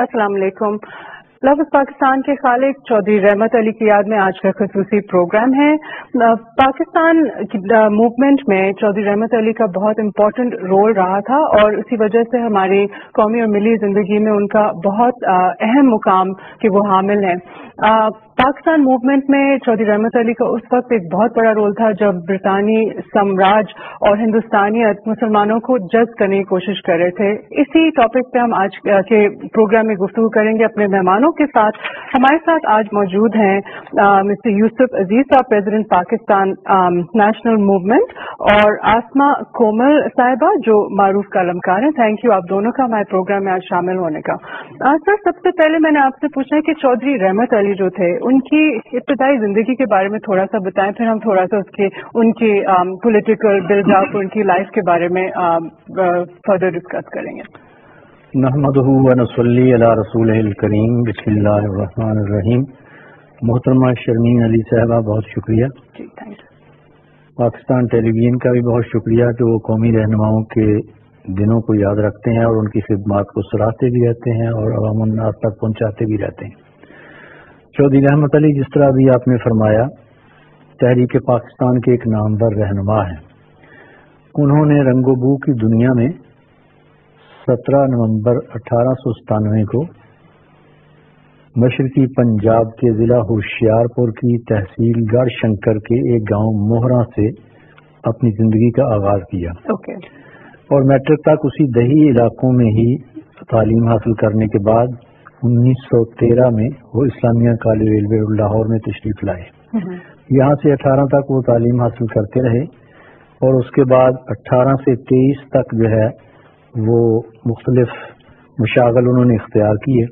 अस्सलाम वालेकुम। लफ्ज़ पाकिस्तान के खालिक चौधरी रहमत अली की याद में आज का खसूसी प्रोग्राम है। पाकिस्तान मूवमेंट में चौधरी रहमत अली का बहुत इम्पोर्टेंट रोल रहा था और उसी वजह से हमारी कौमी और मिली जिंदगी में उनका बहुत अहम मुकाम कि वो हामिल हैं। पाकिस्तान मूवमेंट में चौधरी रहमत अली का उस वक्त एक बहुत बड़ा रोल था जब ब्रितानी साम्राज्य और हिंदुस्तानियत मुसलमानों को जज्ब करने की कोशिश कर रहे थे। इसी टॉपिक पे हम आज के प्रोग्राम में गुफ्तगू करेंगे अपने मेहमानों के साथ। हमारे साथ आज मौजूद हैं मिस्टर यूसुफ अजीज साहब, प्रेसिडेंट पाकिस्तान नेशनल मूवमेंट, और आसमा कोमल साहिबा जो मारूफ कलमकार हैं। थैंक यू आप दोनों का हमारे प्रोग्राम में आज शामिल होने का। सर, सबसे पहले मैंने आपसे पूछना है कि चौधरी रहमत अली जो थे उनकी इब्तदाई जिंदगी के बारे में थोड़ा सा बताएं, फिर हम थोड़ा सा उनकी पॉलिटिकल बिल्डअप, उनकी लाइफ के बारे में फर्दर डिस्कस करेंगे। नहमदुहु व नसल्ली अला रसूलिहिल करीम, बिस्मिल्लाहिर रहमानिर रहीम। मोहतरमा शर्मीन अली साहबा, बहुत शुक्रिया। जी, थैंक यू। पाकिस्तान टेलीविजन का भी बहुत शुक्रिया कि वो कौमी रहनुमाओं के दिनों को याद रखते हैं और उनकी खिदमात को सराहते भी रहते हैं और अवाम उन्नास तक पहुंचाते भी रहते हैं। चौधरी रहमत अली, जिस तरह भी आपने फरमाया, तहरीक पाकिस्तान के एक नामवर रहनुमा हैं। उन्होंने रंगोबू की दुनिया में 17 नवंबर 1897 को मशरकी पंजाब के जिला होशियारपुर की तहसील गढ़ शंकर के एक गांव मोहरा से अपनी जिंदगी का आगाज किया। और मैट्रिक तक उसी दही इलाकों में ही तालीम हासिल करने के बाद 1913 में वो इस्लामिया कॉलेज रेलवे लाहौर में तशरीफ लाए। यहाँ से 18 तक वो तालीम हासिल करते रहे और उसके बाद 18 से 23 तक जो है वो मुख्तलिफ मशागल उन्होंने इख्तियार किए।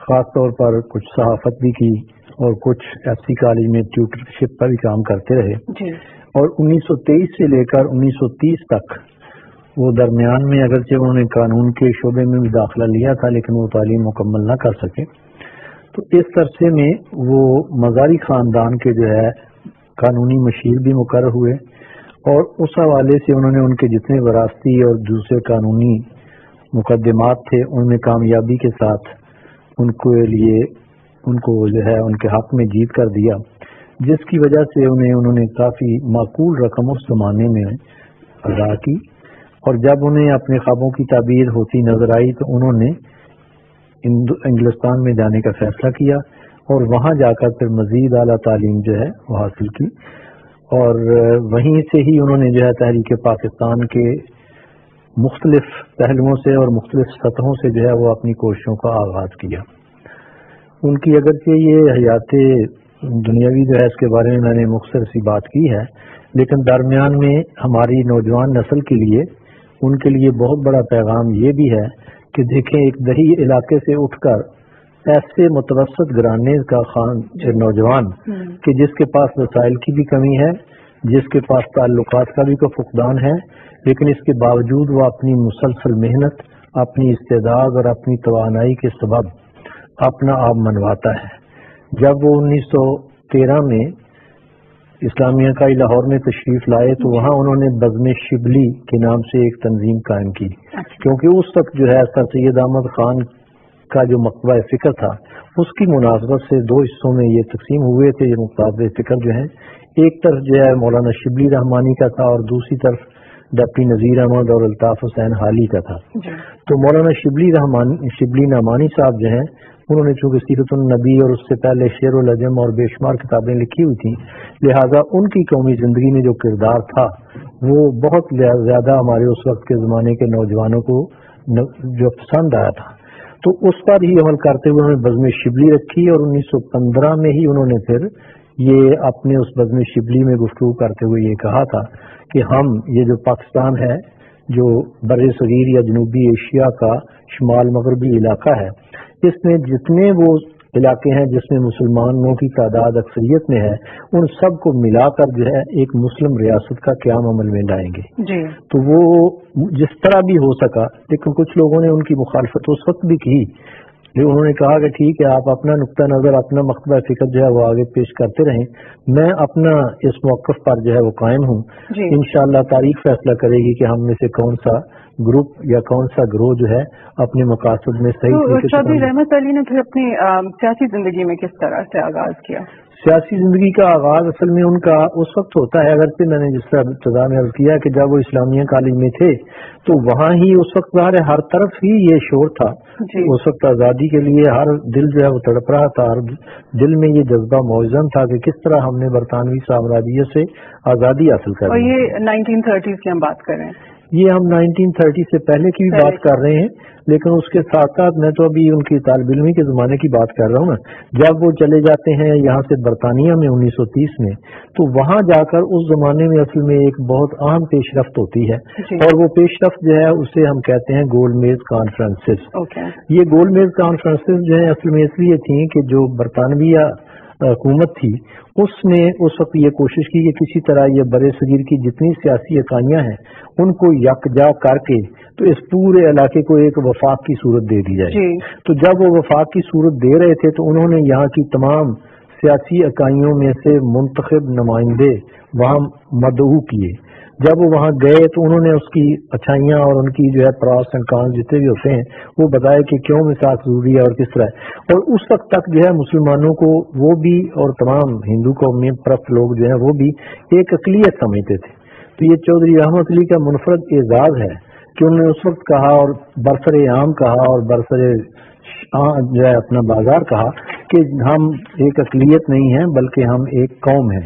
ख़ास तौर पर कुछ सहाफ़त भी की और कुछ एफसी कॉलेज में ट्यूटरशिप पर भी काम करते रहे। और 1923 से लेकर 1930 तक वो दरमियान में अगरचे उन्होंने कानून के शोबे में भी दाखिला लिया था, लेकिन वो तालीम मुकम्मल न कर सके। तो इस अरसे में वो मज़ारी ख़ानदान के जो है कानूनी मशीर भी मुकर्रर हुए और उस हवाले से उन्होंने उनके जितने वरासती और दूसरे कानूनी मुकदमात थे उनमें कामयाबी के साथ उनको जो है उनके हक में जीत कर दिया, जिसकी वजह से उन्होंने काफ़ी माकूल रकम उस जमाने में अदा की। और जब उन्हें अपने ख्वाबों की ताबीर होती नजर आई तो उन्होंने इंग्लिस्तान में जाने का फैसला किया और वहाँ जाकर फिर मजीद आला तालीम जो है वो हासिल की और वहीं से ही उन्होंने जो है तहरीक पाकिस्तान के मुख्तलिफ पहलुओं से और मुख्तलिफ सतहों से जो है वो अपनी कोशिशों का आगाज किया। उनकी अगरचे ये हयात दुनियावी जो है इसके बारे में मैंने मुख्तसर सी बात की है, लेकिन दरमियान में हमारी नौजवान नस्ल के लिए उनके लिए बहुत बड़ा पैगाम ये भी है कि देखें, एक दही इलाके से उठकर ऐसे मुतवसत घराने का खान नौजवान कि जिसके पास वसाइल की भी कमी है, जिसके पास ताल्लुकात का भी कोई फुकदान है, लेकिन इसके बावजूद वो अपनी मुसलसल मेहनत, अपनी इस्तेदाद और अपनी तवानाई के सबब अपना आप मनवाता है। जब वो 1913 में इस्लामिया का लाहौर में तशरीफ लाए तो वहाँ उन्होंने बज़्म शिबली के नाम से एक तंजीम कायम की, क्योंकि उस वक्त जो है सर सैयद अहमद खान का जो मकबा फिक्र था उसकी मुनासबत से दो हिस्सों में ये तकसीम हुए थे। ये मकबा फिक्र जो है एक तरफ जो है मौलाना शिबली रहमानी का था और दूसरी तरफ डॉक्टर नज़ीर अहमद और अल्ताफ हुसैन हाली का था। तो मौलाना शिबली रहमानी साहब जो है उन्होंने चूंकि सीरतुन नबी और उससे पहले शेरुल अजम और बेशुमार किताबें लिखी हुई थी, लिहाजा उनकी कौमी जिंदगी में जो किरदार था वो बहुत ज्यादा हमारे उस वक्त के जमाने के नौजवानों को जो पसंद आया था। तो उस पर ही अमल करते हुए उन्होंने बज़्म शिबली रखी और 1915 में ही उन्होंने फिर ये अपने उस बज़्म शिबली में गुफ्तगू करते हुए ये कहा था कि हम ये जो पाकिस्तान है जो बर्रे सगीर या जनूबी एशिया का शुमाल मगरबी इलाका है, इसमें जितने वो इलाके हैं जिसमें मुसलमानों की तादाद अक्सरियत में है, उन सब को मिलाकर जो है एक मुस्लिम रियासत का क़याम अमल में लाएंगे। तो वो जिस तरह भी हो सका, लेकिन कुछ लोगों ने उनकी मुखालफत उस वक्त भी की, लेकिन उन्होंने कहा कि ठीक है, आप अपना नुक्ता नजर, अपना मकतबा फिक्र जो है वो आगे पेश करते रहें, मैं अपना इस मौक़िफ़ पर जो है वो कायम हूँ। इंशाअल्लाह तारीख फैसला करेगी कि हम में से कौन सा ग्रुप या कौन सा ग्रोह जो है अपने मकासद में सही तरीके से। चौधरी रहमत अली ने फिर अपनी सियासी जिंदगी में किस तरह से आगाज किया? सियासी जिंदगी का आगाज असल में उनका उस वक्त होता है, अगर से मैंने जिस तरह इब्तिदा में अर्ज किया कि जब वो इस्लामिया कॉलेज में थे तो वहाँ ही उस वक्त ज़ाहिर है हर तरफ ही ये शोर था। उस वक्त आज़ादी के लिए हर दिल जो है वो तड़प रहा था, हर दिल में ये जज्बा मौजूद था कि किस तरह हमने बरतानवी साम्राज्य से आज़ादी हासिल कर। और ये 1930s की हम बात कर रहे हैं, ये हम 1930 से पहले की भी बात कर रहे हैं, लेकिन उसके साथ साथ मैं तो अभी उनकी तालिब इल्मी के ज़माने की बात कर रहा हूँ ना। जब वो चले जाते हैं यहाँ से बरतानिया में 1930 में, तो वहाँ जाकर उस ज़माने में असल में एक बहुत अहम पेशरफ्त होती है, और वो पेशरफ्त जो है उसे हम कहते हैं गोलमेज कॉन्फ्रेंसेस। ये गोलमेज कॉन्फ्रेंसेस जो है असल में इसलिए थी कि जो बरतानविया हुकूमत थी उसने उस वक्त ये कोशिश की कि किसी तरह ये बड़े सगीर की जितनी सियासी इकाइयाँ हैं उनको यकजा करके तो इस पूरे इलाके को एक वफाक की सूरत दे दी जाए। तो जब वो वफाक की सूरत दे रहे थे तो उन्होंने यहाँ की तमाम सियासी इकाइयों में से मुंतखब नुमाइंदे वहाँ मदऊ किए। जब वो वहाँ गए तो उन्होंने उसकी अच्छाइयाँ और उनकी जो है प्रॉस एंड कॉन्स जितने भी होते हैं वो बताया कि क्यों मिसाक जरूरी है और किस तरह है। और उस वक्त तक जो है मुसलमानों को वो भी और तमाम हिंदू कौमी परस्त लोग जो है वो भी एक अक़लियत समझते थे। तो ये चौधरी रहमत अली का मुनफरद एजाज है कि उन्होंने उस वक्त कहा और बरसरे आम कहा और बरसरे जो है अपना बाजार कहा कि हम एक अक़लियत नहीं है बल्कि हम एक कौम है।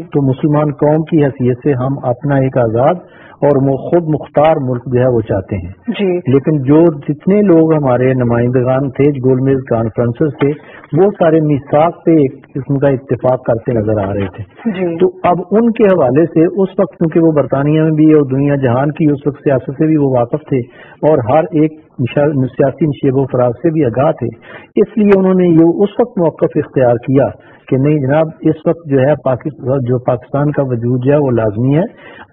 तो मुसलमान कौम की हैसियत से हम अपना एक आज़ाद और खुद मुख्तार मुल्क जो है वो चाहते हैं। लेकिन जो जितने लोग हमारे नुमाइंदगान थे गोलमेज कॉन्फ्रेंसेस थे वो सारे मिसाक पे एक किस्म का इत्तेफाक करते नजर आ रहे थे। तो अब उनके हवाले से उस वक्त क्योंकि वो बरतानिया में भी और दुनिया जहान की उस वक्त सियासत से भी वो वाकफ थे और हर एक सियासी नशेबो फराज से भी आगाह थे, इसलिए उन्होंने ये उस वक्त मौक़िफ़ इख्तियार किया कि नहीं जनाब इस वक्त जो है पाकिस्तान का वजूद जो है वो लाजमी है।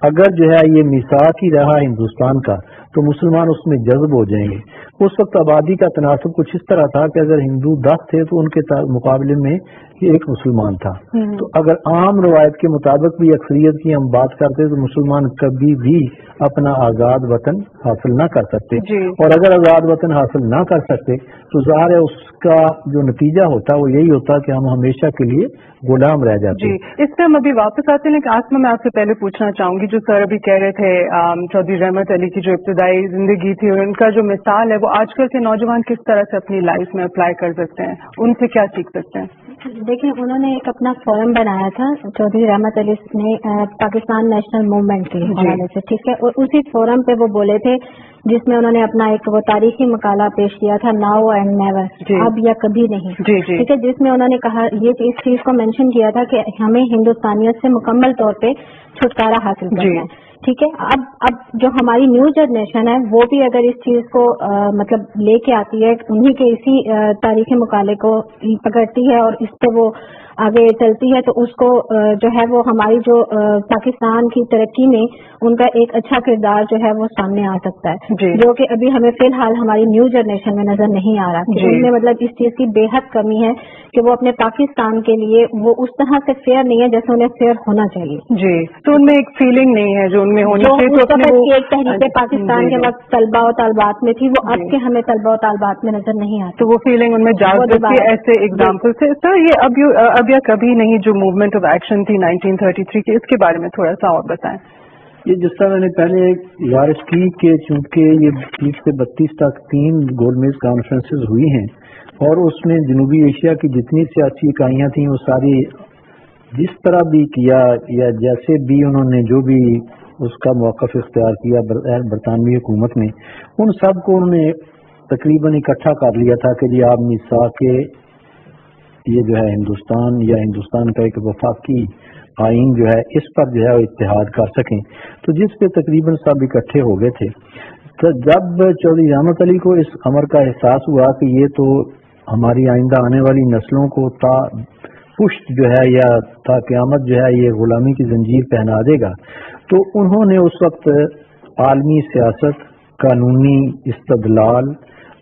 अगर जो है ये मिसाक ही रहा हिंदुस्तान का तो मुसलमान उसमें जज्ब हो जाएंगे। उस वक्त आबादी का तनासब कुछ इस तरह था कि अगर हिंदू 10 थे तो उनके मुकाबले में एक मुसलमान था। तो अगर आम रवायत के मुताबिक भी अक्सरियत की हम बात करते तो मुसलमान कभी भी अपना आज़ाद वतन हासिल ना कर सकते, और अगर आज़ाद वतन हासिल ना कर सकते तो ज़ाहिर है उसका जो नतीजा होता वो यही होता कि हम हमेशा के लिए गुलाम रह जाते। इस पर हम अभी वापस आते हैं, लेकिन आसमा मैं आपसे पहले पूछना चाहूंगी जो सर अभी कह रहे थे चौधरी रहमत अली की जो इब्तिदाई जिंदगी थी और उनका जो मिसाल है वो आजकल के नौजवान किस तरह से अपनी लाइफ में अप्लाई कर सकते हैं, उनसे क्या सीख सकते हैं? देखिए उन्होंने एक अपना फोरम बनाया था चौधरी रहमत अली ने पाकिस्तान नेशनल मूवमेंट के हवाले से, ठीक है, और उसी फोरम पे वो बोले थे जिसमें उन्होंने अपना एक वो तारीखी मकाला पेश किया था नाउ एंड नेवर, अब या कभी नहीं, ठीक है, जिसमें उन्होंने कहा ये इस चीज को मेंशन किया था कि हमें हिंदुस्तानियत से मुकम्मल तौर पे छुटकारा हासिल करना है, ठीक है। अब जो हमारी न्यू जनरेशन है वो भी अगर इस चीज को मतलब लेके आती है, उन्हीं के इसी तारीखी मुकाले को पकड़ती है और इस पे वो आगे चलती है तो उसको जो है वो हमारी जो पाकिस्तान की तरक्की में उनका एक अच्छा किरदार जो है वो सामने आ सकता है, जो कि अभी हमें फिलहाल हमारी न्यू जनरेशन में नजर नहीं आ रहा कि उनमें मतलब इस चीज की बेहद कमी है कि वो अपने पाकिस्तान के लिए वो उस तरह से फेयर नहीं है जैसे उन्हें फेयर होना चाहिए। जी, तो उनमें एक फीलिंग नहीं है जो उनमें होनी चाहिए। एक तहरीक पाकिस्तान के वक्त तलबा और तलबात में थी, वो अब के हमें तलबा और तलबात में नजर नहीं आती, तो वो फीलिंग उनमें जागृत थी। ऐसे एग्जाम्पल से सर ये अब या कभी नहीं जो मूवमेंट ऑफ एक्शन थी 1933 की, इसके बारे में थोड़ा सा और बताएं। ये जिस तरह मैंने पहले गुजारिश की कि चूंकि ये 30 से 32 तक 3 गोलमेज कॉन्फ्रेंसेस हुई हैं और उसमें जनूबी एशिया की जितनी सियासी इकाइयाँ थी वो सारी जिस तरह भी किया या जैसे भी उन्होंने जो भी उसका मौक़िफ़ इख्तियार किया बरतानवी हुकूमत ने, उन सब को उन्होंने तकरीबन इकट्ठा कर लिया था कि जी आप मिसाक के ये जो है हिंदुस्तान या हिंदुस्तान का एक वफाकी आइन जो है इस पर जो है इत्तेहाद कर सकें, तो जिस पे तकरीबन सब इकट्ठे हो गए थे। तो जब चौधरी रहमत अली को इस अमर का एहसास हुआ कि ये तो हमारी आइंदा आने वाली नस्लों को पुश्त जो है या ता क़यामत जो है ये गुलामी की जंजीर पहना देगा, तो उन्होंने उस वक्त आलमी सियासत, कानूनी इस्तदलाल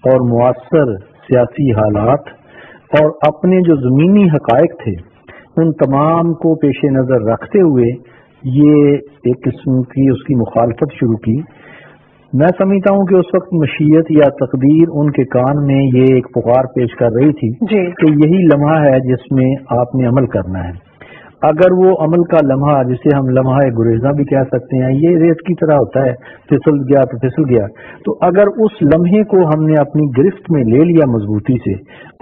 और मुआसर सियासी हालात और अपने जो ज़मीनी हक़ाइक़ थे उन तमाम को पेश नज़र रखते हुए ये एक किस्म की उसकी मुखालफत शुरू की। میں سمجھتا ہوں کہ اس وقت مشیت یا تقدیر ان کے کان میں یہ ایک پکار پیش کر رہی تھی کہ یہی لمحہ ہے جس میں آپ نے عمل کرنا ہے. اگر وہ عمل کا لمحہ جسے ہم لمحہ گریزاں بھی کہہ سکتے ہیں، یہ ریت کی طرح ہوتا ہے، پھسل گیا تو پھسل گیا، تو اگر اس لمحے کو ہم نے اپنی گرفت میں لے لیا مضبوطی سے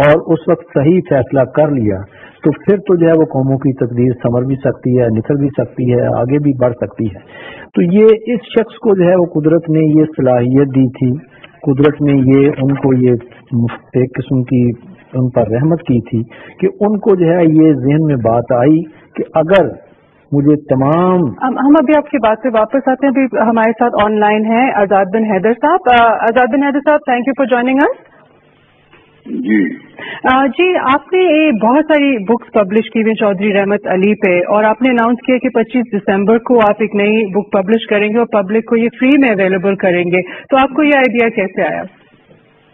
اور اس وقت صحیح فیصلہ کر لیا تو پھر تو جو ہے وہ قوموں کی تقدیر سنور بھی سکتی ہے، نکھر بھی سکتی ہے، آگے بھی بڑھ سکتی ہے. تو یہ اس شخص کو جو ہے وہ قدرت نے یہ صلاحیت دی تھی، قدرت نے یہ ان کو یہ ایک قسم کی ان پر رحمت کی تھی کہ ان کو جو ہے یہ ذہن میں بات آئی کہ اگر مجھے تمام ہم ابھی آپ کی بات سے واپس آتے ہیں. ابھی ہمارے ساتھ آن لائن ہیں آزاد بن حیدر صاحب. آزاد بن حیدر صاحب، تھینک یو فار جوائننگ اس. جی، آپ نے بہت ساری بکس پبلش کی ہوئی چودھری رحمت علی پہ، اور آپ نے اناؤنس کیا کہ 25 دسمبر کو آپ ایک نئی بک پبلش کریں گے اور پبلک کو یہ فری میں اویلیبل کریں گے. تو آپ کو یہ آئیڈیا کیسے آیا؟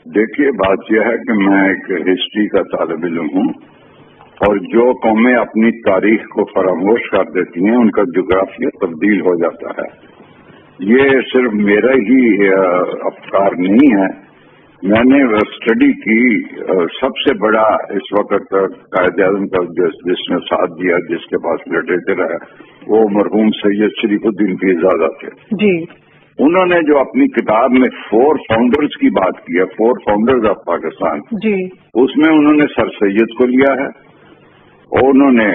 دیکھیے، بات یہ ہے کہ میں ایک ہسٹری کا طالب علم ہوں، اور جو قومیں اپنی تاریخ کو فراموش کر دیتی ہیں ان کا جغرافیہ تبدیل ہو جاتا ہے. یہ صرف میرا ہی افکار نہیں ہے. میں نے اسٹڈی کی. سب سے بڑا اس وقت قائد اعظم کا جس نے ساتھ دیا، جس کے پاس لٹریچر ہے، وہ مرحوم سید شریف الدین پیرزادہ تھے. جی. انہوں نے جو اپنی کتاب میں 4 فاؤنڈرز کی بات کی ہے، 4 فاؤنڈرز آف پاکستان، جی، اس میں انہوں نے سر سید کو لیا ہے، اور انہوں نے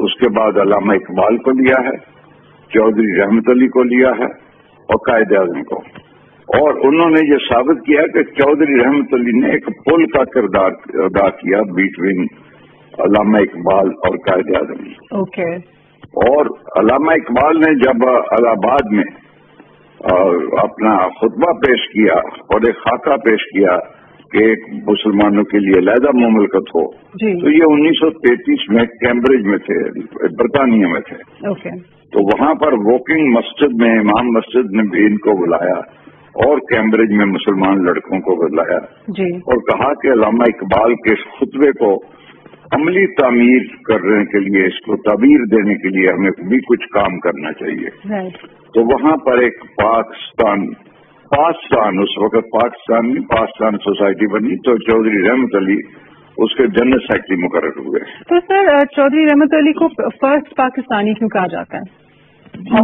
اس کے بعد علامہ اقبال کو لیا ہے، چودھری رحمت علی کو لیا ہے، اور قائد اعظم کو. اور انہوں نے یہ ثابت کیا کہ چودھری رحمت علی نے ایک پل کا کردار ادا کیا بٹوین علامہ اقبال اور قائد اعظم. اوکے. اور علامہ اقبال نے جب الہ آباد میں اپنا خطبہ پیش کیا اور ایک خاکہ پیش کیا کہ ایک مسلمانوں کے لیے علیحدہ مملکت ہو، تو یہ 1933 میں کیمبرج میں تھے، برطانیہ میں تھے. تو وہاں پر واکنگ مسجد میں امام مسجد نے بھی ان کو بلایا اور کیمبرج میں مسلمان لڑکوں کو بلایا اور کہا کہ علامہ اقبال کے اس خطبے کو عملی تعمیر کرنے کے لیے، اس کو تعبیر دینے کے لیے ہمیں بھی کچھ کام کرنا چاہیے. تو وہاں پر ایک پاکستان اس وقت پاکستان سوسائٹی بنی، تو چودھری رحمت علی اس کے جنرل سیکرٹری مقرر ہوئے. تو سر، چودھری رحمت علی کو فرسٹ پاکستانی کیوں کہا جاتا ہے؟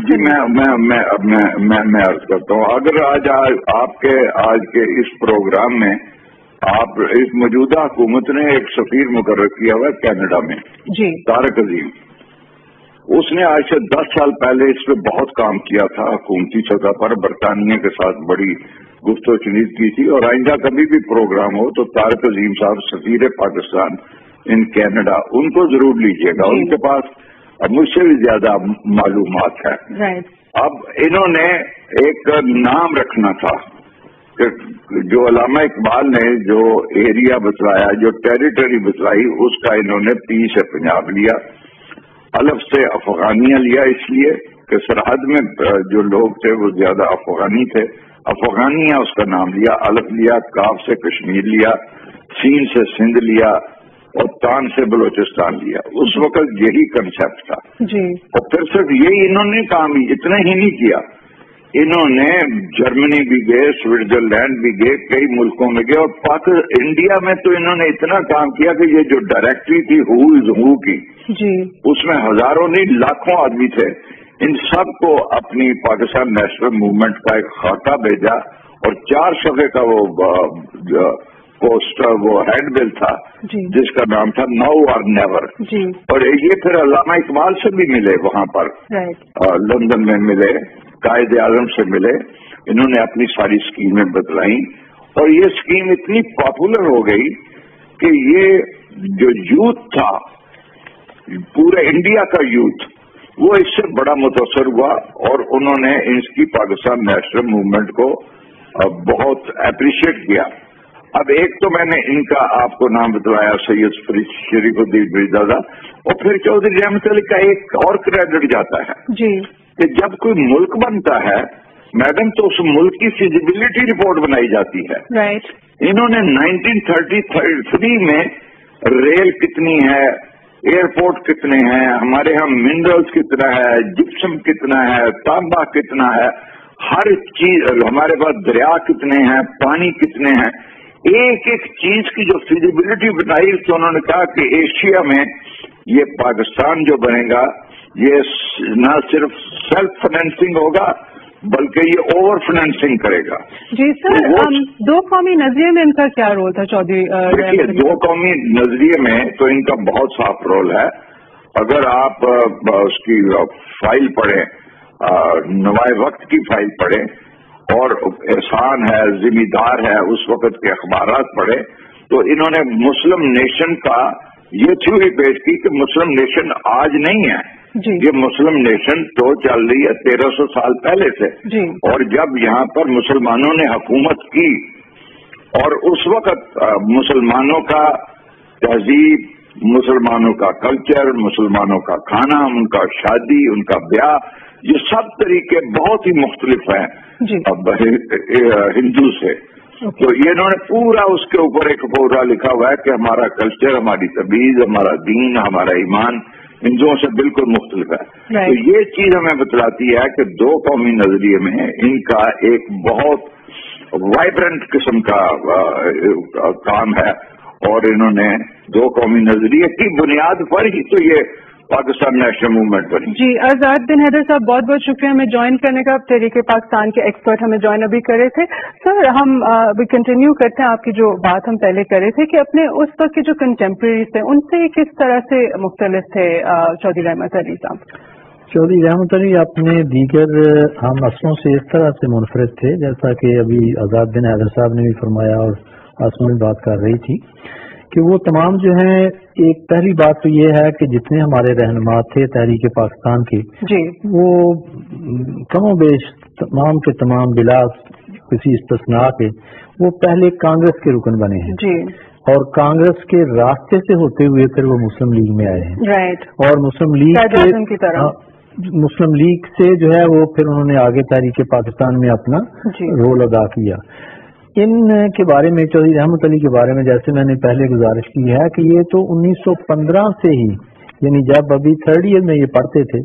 جی، میں عرض کرتا ہوں. اگر آج کے اس پروگرام میں آپ اس موجودہ حکومت نے ایک سفیر مقرر کیا ہوا ہے کینیڈا میں، جی، طارق عظیم. اس نے آج سے 10 سال پہلے اس پہ بہت کام کیا تھا حکومتی سطح پر، برطانیہ کے ساتھ بڑی گفت و شنید کی تھی. اور آئندہ کبھی بھی پروگرام ہو تو طارق عظیم صاحب سفیر پاکستان ان کینیڈا، ان کو ضرور لیجیے گا. ان کے پاس مجھ سے بھی زیادہ معلومات ہے. اب انہوں نے ایک نام رکھنا تھا کہ جو علامہ اقبال نے جو ایریا بتلایا، جو ٹیریٹری بتلائی، اس کا انہوں نے پی سے پنجاب لیا، الف سے افغانیہ لیا، اس لیے کہ سرحد میں جو لوگ تھے وہ زیادہ افغانی تھے. افغانیہ اس کا نام لیا، الف لیا، کاف سے کشمیر لیا، سین سے سندھ لیا، اور تان سے بلوچستان لیا. اس وقت یہی کنسپٹ تھا. اور پھر صرف یہی انہوں نے کام اتنا ہی نہیں کیا، انہوں نے جرمنی بھی گئے، سوئٹزرلینڈ بھی گئے، کئی ملکوں میں گئے. اور انڈیا میں تو انہوں نے اتنا کام کیا کہ یہ جو ڈائریکٹری تھی ہو از ہو کی، اس میں ہزاروں نہیں لاکھوں آدمی تھے. ان سب کو اپنی پاکستان نیشنل موومنٹ کا ایک خاکہ بھیجا، اور 4 صفحے کا وہ پوسٹر، وہ ہینڈ بل تھا جس کا نام تھا نو اور نیور. اور یہ پھر علامہ اقبال سے بھی ملے وہاں پر، لندن میں ملے، قائد اعظم سے ملے. انہوں نے اپنی ساری اسکیمیں بتلائیں، اور یہ اسکیم اتنی پاپولر ہو گئی کہ یہ جو یوتھ تھا، پورے انڈیا کا یوتھ، وہ اس سے بڑا متاثر ہوا، اور انہوں نے اس کی پاکستان نیشنل موومنٹ کو بہت اپریشیٹ کیا. اب ایک تو میں نے ان کا آپ کو نام بتلایا، سید شریف الدین پیرزادہ، اور پھر چودھری رحمت علی کا ایک اور کریڈٹ جاتا ہے کہ جب کوئی ملک بنتا ہے میڈم تو اس ملک کی فیزیبلٹی رپورٹ بنائی جاتی ہے. انہوں نے 1933 میں ریل کتنی ہے، ایئرپورٹ کتنے ہیں، ہمارے ہاں منرلز کتنا ہے، جپسم کتنا ہے، تانبا کتنا ہے، हर चीज, हमारे पास दरिया कितने हैं, पानी कितने हैं, एक एक चीज की जो फिजिबिलिटी बनाई, तो उन्होंने कहा कि एशिया में ये पाकिस्तान जो बनेगा ये न सिर्फ सेल्फ फाइनेंसिंग होगा बल्कि ये ओवर फाइनेंसिंग करेगा। जी सर, दो कौमी नजरिए में इनका क्या रोल था चौधरी? देखिए, दो कौमी नजरिए में तो इनका बहुत साफ रोल है। अगर आप उसकी फाइल पढ़ें, नवाए वक्त की फाइल पढ़ें और एहसान है, जिम्मेदार है, उस वक्त के अखबारात पढ़ें, तो इन्होंने मुस्लिम नेशन का ये थ्योरी पेश की कि मुस्लिम नेशन आज नहीं है, ये मुस्लिम नेशन तो चल रही है 1300 साल पहले से। और जब यहाँ पर मुसलमानों ने हुकूमत की और उस वक्त मुसलमानों का तहजीब, मुसलमानों का कल्चर, मुसलमानों का खाना, उनका शादी, उनका ब्याह, ये सब तरीके बहुत ही मुख्तलिफ हैं अब हिंदू से। तो ये इन्होंने पूरा उसके ऊपर एक पूरा लिखा हुआ है कि हमारा कल्चर, हमारी तमीज, हमारा दीन, हमारा ईमान हिंदुओं से बिल्कुल मुख्तलिफ है। तो ये चीज हमें बतलाती है कि दो कौमी नजरिए में इनका एक बहुत वाइब्रेंट किस्म का काम है और इन्होंने दो कौमी नजरिए की बुनियाद पर ही तो ये पाकिस्तान नेशनल मूवमेंट बनी। जी, आजाद बिन हैदर साहब, बहुत बहुत शुक्रिया हमें ज्वाइन करने का। तहरीक पाकिस्तान के एक्सपर्ट हमें ज्वाइन अभी कर रहे थे। सर, हम अभी कंटिन्यू करते हैं आपकी जो बात हम पहले कर रहे थे कि अपने उस वक्त के जो कंटेम्प्रेरीज थे उनसे किस तरह से मुख्तलिफ थे चौधरी रहमत अली साहब? चौधरी रहमत अली अपने दीगर हम असलों से इस तरह से मुनफरद थे, जैसा कि अभी आजाद बिन हैदर साहब ने भी फरमाया और आसमान बात कर रही थी कि वो तमाम जो है, एक पहली बात तो ये है कि जितने हमारे रहनुमा थे तहरीक पाकिस्तान के जी, वो कमोबेश तमाम के तमाम बिला किसी इस्तिस्ना के वो पहले कांग्रेस के रुकन बने हैं जी, और कांग्रेस के रास्ते से होते हुए फिर वो मुस्लिम लीग में आए हैं। राइट। और मुस्लिम लीग से जो है वो फिर उन्होंने आगे तहरीक पाकिस्तान में अपना रोल अदा किया। इन के बारे में, चौधरी रहमत अली के बारे में, जैसे मैंने पहले गुजारिश की है कि ये तो 1915 से ही, यानी जब अभी थर्ड ईयर में ये पढ़ते थे,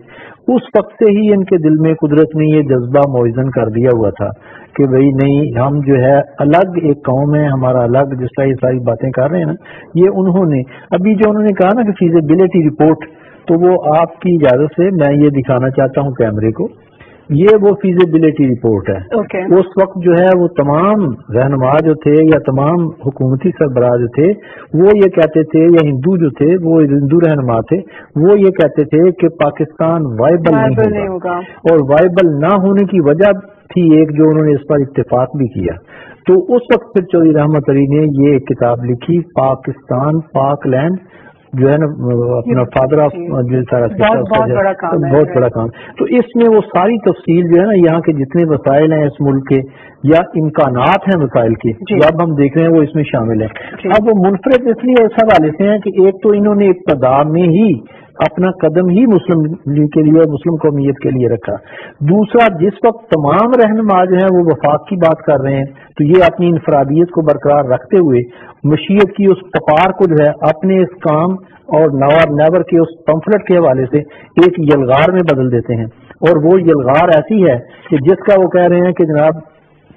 उस वक्त से ही इनके दिल में कुदरत ने ये जज्बा मौजन कर दिया हुआ था कि भाई नहीं, हम जो है अलग एक कौम है, हमारा अलग, जिस तरह ये सारी बातें कर रहे हैं ना, ये उन्होंने अभी जो उन्होंने कहा ना कि फीजिबिलिटी रिपोर्ट, तो वो आपकी इजाजत से मैं ये दिखाना चाहता हूँ कैमरे को, ये वो फीजिबिलिटी रिपोर्ट है। उस वक्त जो है वो तमाम रहनुमा जो थे या तमाम हुकूमती सरबराह जो थे वो ये कहते थे, या हिंदू जो थे, वो हिंदू रहनुमा थे, वो ये कहते थे कि पाकिस्तान वाइबल नहीं होगा। और वाइबल ना होने की वजह थी एक, जो उन्होंने इस पर इत्तेफाक भी किया। तो उस वक्त फिर चौधरी रहमत अली ने ये किताब लिखी, पाकिस्तान पाकलैंड, जो है ना अपना फादर ऑफ जो सारा बहुत बड़ा काम। तो इसमें वो सारी तफसील जो है ना, यहाँ के जितने वसाइल हैं इस मुल्क के या इम्कानात हैं वसाइल के, जो अब हम देख रहे हैं, वो इसमें शामिल है। अब वो मुनफरद इसलिए इस हवाले से हैं कि एक तो इन्होंने इब्तदा में ही अपना कदम ही मुस्लिम लीग के लिए, मुस्लिम कौमियत के लिए रखा। दूसरा, जिस वक्त तमाम रहनुमा जो है वो वफाक की बात कर रहे हैं, तो ये अपनी इनफरादियत को बरकरार रखते हुए मशीयत की उस पकार को जो है अपने इस काम और नेवर के उस पंफलेट के हवाले से एक यलगार में बदल देते हैं। और वो यलगार ऐसी है कि जिसका वो कह रहे हैं कि जनाब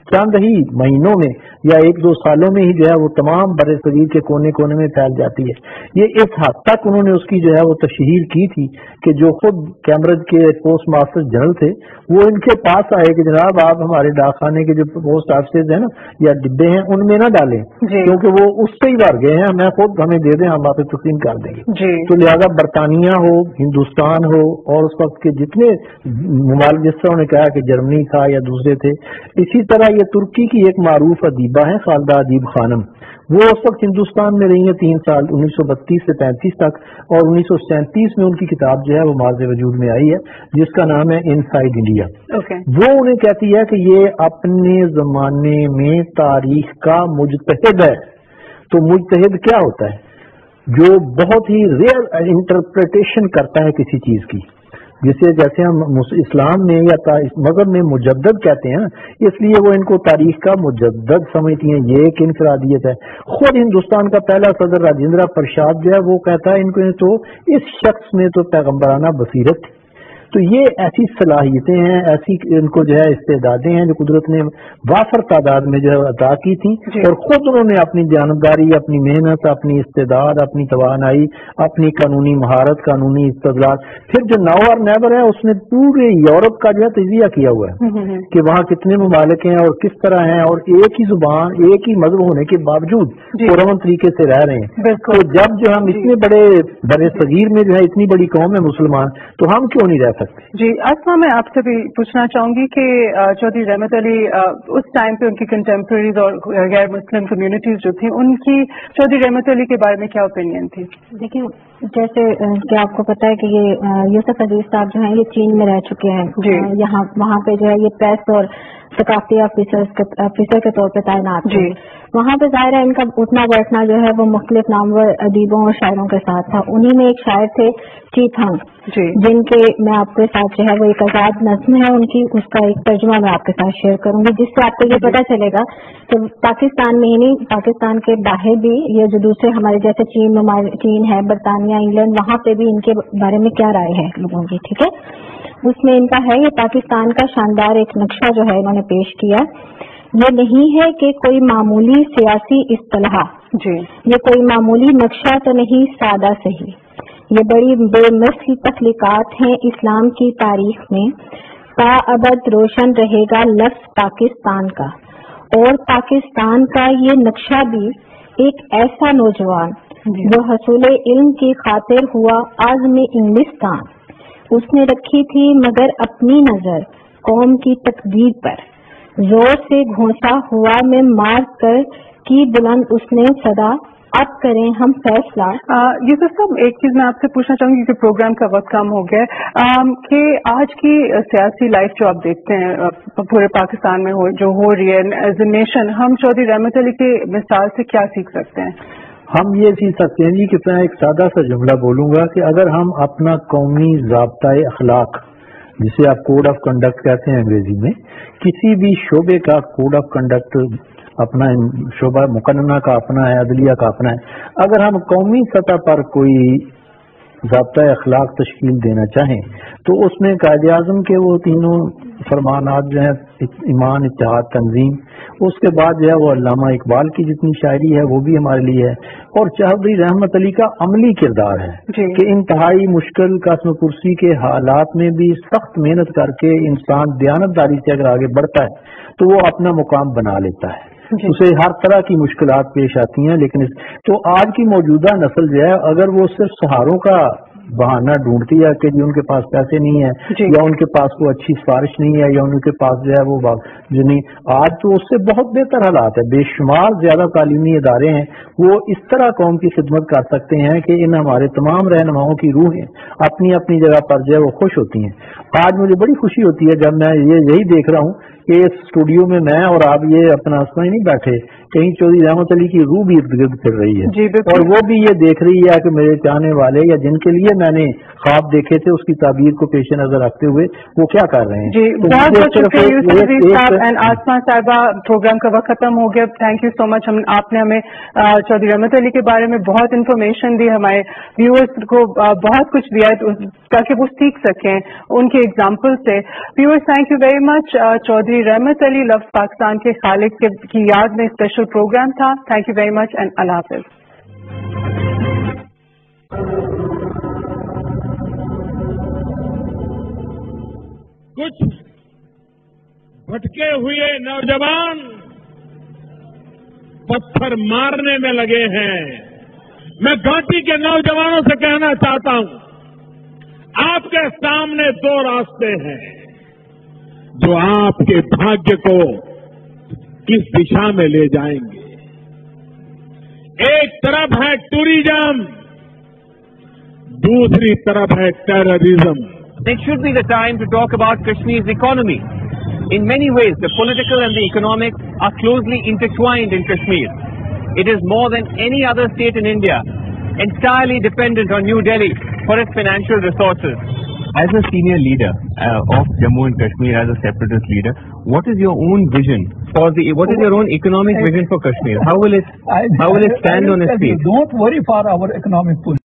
चंद ही महीनों में या एक दो सालों में ही जो है वो तमाम बड़े सगीर के कोने कोने में फैल जाती है। ये इस हद तक उन्होंने उसकी जो है वो तशहीर की थी कि जो खुद कैम्ब्रिज के पोस्ट मास्टर जनरल थे वो इनके पास आए कि जनाब आप हमारे डाकखाने के जो पोस्ट ऑफिस है ना या डिब्बे हैं उनमें ना डालें, क्योंकि वो उससे ही भर गए हैं, मैं खुद हमें दे दें, हम आप तस्लीम कर देंगे। तो लिहाजा बरतानिया हो, हिंदुस्तान हो और उस वक्त के जितने ममालिक, जिस तरह उन्होंने कहा कि जर्मनी था या दूसरे थे, इसी तरह ये तुर्की की एक मारूफ अदीबा है खालदा अदीब खानम, वो उस वक्त हिंदुस्तान में रही है 3 साल 1932 से 35 तक, और 1937 में उनकी किताब जो है वो माज़ वजूद में आई है जिसका नाम है इनसाइड इंडिया। वो उन्हें कहती है कि ये अपने जमाने में तारीख का मुजतहिद है। तो मुजतहिद क्या होता है? जो बहुत ही रेयर इंटरप्रिटेशन करता है किसी चीज की, जिसे जैसे हम इस्लाम में या मजहब में मुजद्दद कहते हैं, इसलिए वो इनको तारीख का मुजद्दद समझती हैं। ये एक इनफरादियत है। खुद हिंदुस्तान का पहला सदर राजेंद्र प्रसाद जो है वो कहता है इनको तो इस शख्स में तो पैगम्बराना बसीरत थी। تو یہ ایسی صلاحیتیں ہیں, ایسی ان کو جو ہے استعدادیں ہیں جو قدرت نے وافر تعداد میں جو ہے عطا کی تھی, اور خود انہوں نے اپنی جانبداری, اپنی محنت, اپنی استعداد, اپنی توانائی, اپنی قانونی مہارت, قانونی استدلال, پھر جو ناؤ اور نیبر ہے اس نے پورے یورپ کا جو ہے تجزیہ کیا ہوا ہے کہ وہاں کتنے ممالک ہیں اور کس طرح ہیں, اور ایک ہی زبان, ایک ہی مذہب ہونے کے باوجود پرامن طریقے سے رہ رہے ہیں. تو جب جو ہم اتنے بڑے بر صغیر میں جو ہے اتنی بڑی قوم ہے مسلمان, تو ہم کیوں نہیں رہ سکتے؟ جی اسما, میں آپ سے بھی پوچھنا چاہوں گی کہ چودھری رحمت علی اس ٹائم پہ ان کی کنٹمپریز اور غیر مسلم کمیونٹیز جو تھیں, ان کی چودھری رحمت علی کے بارے میں کیا اوپینین تھی؟ دیکھیں, جیسے کہ آپ کو پتا ہے کہ یہ یوسف عزیز صاحب جو ہیں یہ چین میں رہ چکے ہیں, یہاں وہاں پہ جو ہے یہ پریس اور ثقافتی آفیسر کے طور پہ تعینات ہیں. وہاں پہ ظاہر ہے ان کا اٹھنا بیٹھنا جو ہے وہ مختلف نامور ادیبوں اور شاعروں کے ساتھ تھا. انہی میں ایک شاعر تھے چیت ہنگ, جن کے میں آپ کے ساتھ جو ہے وہ ایک آزاد نظم ہے ان کی, اس کا ایک ترجمہ میں آپ کے ساتھ شیئر کروں گی, جس سے آپ کو یہ پتہ چلے گا کہ پاکستان میں ہی نہیں, پاکستان کے باہر بھی یہ جو دوسرے ہمارے جیسے چین ہے, برطانیہ, انگلینڈ, وہاں پہ بھی ان کے بارے میں کیا رائے ہے لوگوں کی. ٹھیک ہے, اس میں ان کا ہے یہ پاکستان کا شاندار ایک نقشہ جو ہے انہوں نے پیش کیا. یہ نہیں ہے کہ کوئی معمولی سیاسی اصطلاح, یہ کوئی معمولی نقشہ تو نہیں, سادہ صحیح, یہ بڑی بے مثل تخلیقات ہیں اسلام کی تاریخ میں. تا ابد روشن رہے گا لفظ پاکستان کا, اور پاکستان کا یہ نقشہ بھی ایک ایسا نوجوان جو حصول علم کی خاطر ہوا عازم انگلستان. اس نے رکھی تھی مگر اپنی نظر قوم کی تقدیر پر, زور سے گھونسا ہوا میں مار کر کی بلند اس نے صدا, اب کریں ہم فیصلہ. یوسف صاحب, ایک چیز میں آپ سے پوچھنا چاہوں گی کہ پروگرام کا وقت کم ہو گیا, کہ آج کی سیاسی لائف جو آپ دیکھتے ہیں پورے پاکستان میں جو ہو رہی ہے ایز اے نیشن, ہم چودھری رحمت علی کی مثال سے کیا سیکھ سکتے ہیں؟ ہم یہ سیکھ سکتے ہیں جی کہ میں ایک سادہ سا جملہ بولوں گا کہ اگر ہم اپنا قومی ضابطۂ اخلاق, جسے آپ کوڈ آف کنڈکٹ کہتے ہیں انگریزی میں, کسی بھی شعبے کا کوڈ آف کنڈکٹ اپنا, شعبہ مقننہ کا اپنا ہے, عدلیہ کا اپنا ہے, اگر ہم قومی سطح پر کوئی ضابطۂ اخلاق تشکیل دینا چاہیں تو اس میں قائد اعظم کے وہ تینوں فرمانات جو ہیں, ایمان, اتحاد, تنظیم, اس کے بعد جو ہے وہ علامہ اقبال کی جتنی شاعری ہے وہ بھی ہمارے لیے ہے, اور چودھری رحمت علی کا عملی کردار ہے کہ انتہائی مشکل قسم کرسی کے حالات میں بھی سخت محنت کر کے انسان دیانتداری سے اگر آگے بڑھتا ہے تو وہ اپنا مقام بنا لیتا ہے. اسے ہر طرح کی مشکلات پیش آتی ہیں, لیکن تو آج کی موجودہ نسل جو ہے اگر وہ صرف سہاروں کا بہانہ ڈھونڈتی ہے کہ ان کے پاس پیسے نہیں ہے یا ان کے پاس کوئی اچھی سفارش نہیں ہے یا ان کے پاس جو ہے وہ جو نہیں, آج تو اس سے بہت بہتر حالات ہے. بے شمار زیادہ تعلیمی ادارے ہیں, وہ اس طرح قوم کی خدمت کر سکتے ہیں کہ ان ہمارے تمام رہنماؤں کی روحیں اپنی اپنی جگہ پر جو ہے وہ خوش ہوتی ہیں. آج مجھے بڑی خوشی ہوتی ہے جب میں یہی دیکھ رہا ہوں کہ اس اسٹوڈیو میں میں اور آپ یہ اپنا اسما ہی نہیں بیٹھے, کہیں چودھری رحمت علی کی روح بھی ارد گرد پھر رہی ہے, اور وہ بھی یہ دیکھ رہی ہے کہ میرے چاہنے والے یا جن کے لیے میں نے خواب دیکھے تھے اس کی تعبیر کو پیش نظر رکھتے ہوئے وہ کیا کر رہے ہیں. جی بہت بہت شکریہ یوسف عزیز صاحب اینڈ آسما صاحبہ. پروگرام کا وقت ختم ہو گیا. تھینک یو سو مچ. آپ نے ہمیں چودھری رحمت علی کے بارے میں بہت انفارمیشن دی, ہمارے ویورز کو بہت کچھ دیا تاکہ وہ سیکھ سکیں ان کے ایگزامپل سے. Viewers thank you very much. Chaudhry Rehmat Ali لفظ پاکستان کے خالق کی یاد میں اسپیشل پروگرام تھا. Thank you very much and Allah حافظ. کچھ بھٹکے ہوئے نوجوان پتھر مارنے میں لگے ہیں. میں گھاٹی کے نوجوانوں سے کہنا چاہتا ہوں, آپ کے سامنے دو راستے ہیں جو آپ کے بھاگیہ کو کس دشا میں لے جائیں گے. ایک طرف ہے ٹوریزم, دوسری طرف ہے terrorism. It should be the time to talk about Kashmir's economy. In many ways, the political and the economic are closely intertwined in Kashmir. It is more than any other state in India, entirely dependent on New Delhi for its financial resources. As a senior leader of Jammu and Kashmir, as a separatist leader, what is your own vision for what is your own economic vision for Kashmir? How will it stand on its feet? Don't worry for our economic position.